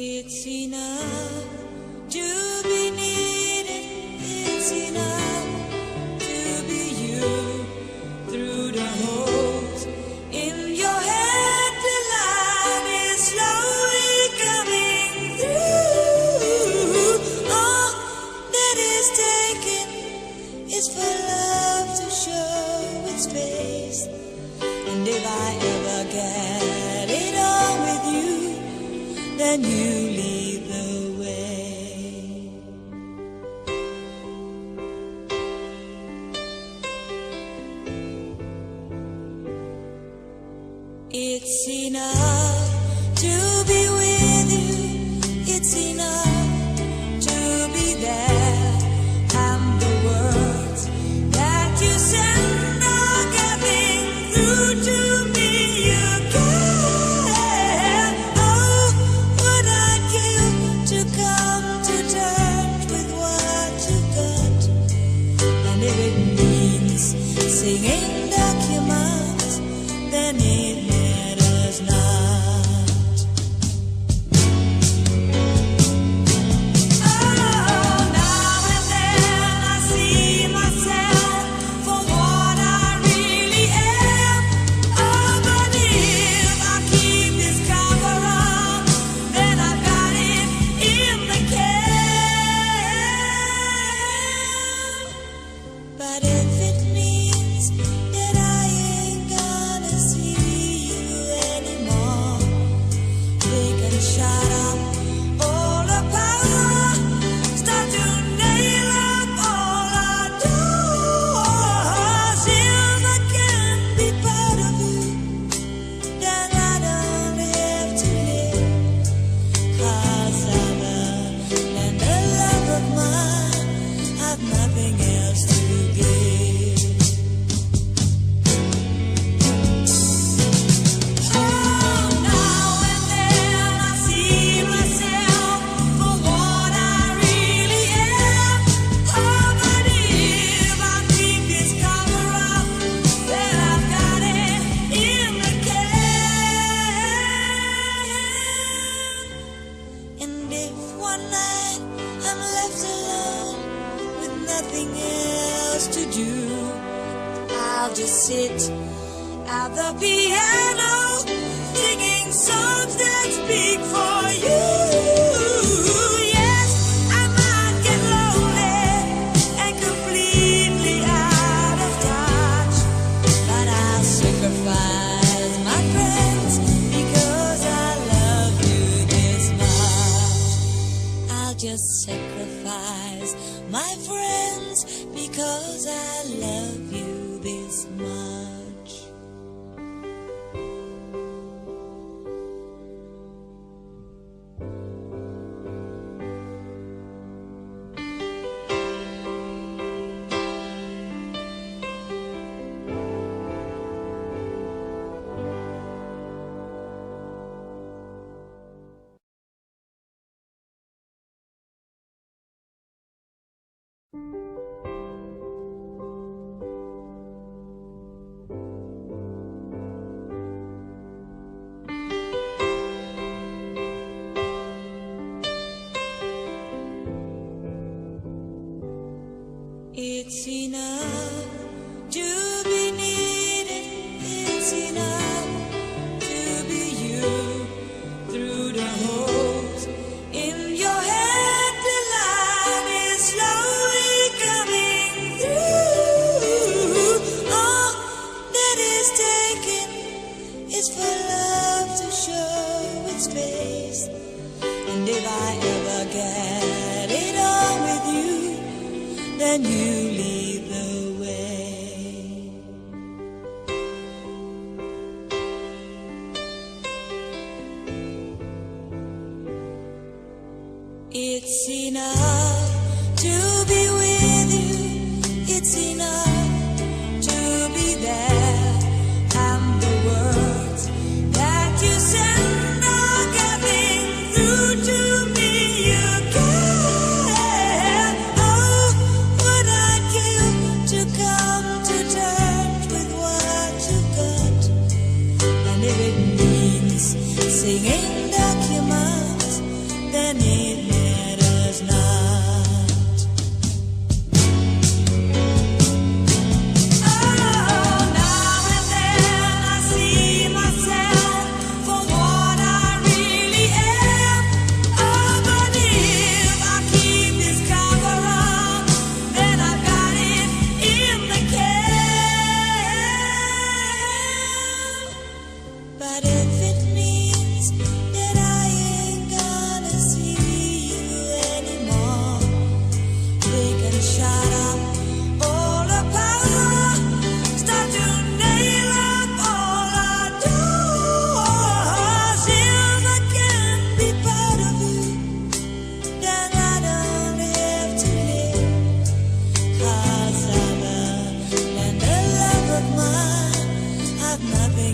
It's enough to be needed. It's enough to be you through the holes in your head. The light is slowly coming through. All that is taken is for love to show its face. And if I ever get it on with you, then you lead the way. It's enough to be with you. It's enough to be there. And the words that you send are getting through to me. You care. Oh, what I'd give to come to terms with what you got. And if it means singing documents, then it matters not. Oh, now and then I see myself for what I really am. Oh, but if I keep this cover on, then I've got it in the can. But if it means that I ain't gonna see you anymore, they can shut up all the power, start to nail up all our doors. If I can't be part of you, then I don't have to live. 'Cause I love and the love of mine have nothing else to give. Oh, now and then I see myself for what I really am. Oh, but if I keep this cover up, then I've got it in the can. And if one night I'm left alone with nothing else to do, I'll just sit at the piano singing songs that speak for you. Yes, I might get lonely and completely out of touch, but I'll sacrifice my friends because I love you this much. I'll just sacrifice my friends because I love you this much. It's enough to be needed. It's enough to be you through the holes in your head. The light is slowly coming through. All that is taken is for love to show its face. And if I ever get it on with you, then you lead the way. It's enough to be with you. It's enough to be there. And the words that you send are getting through to me. You care. Oh, what I'd give to come to terms with what you got. And if it means singing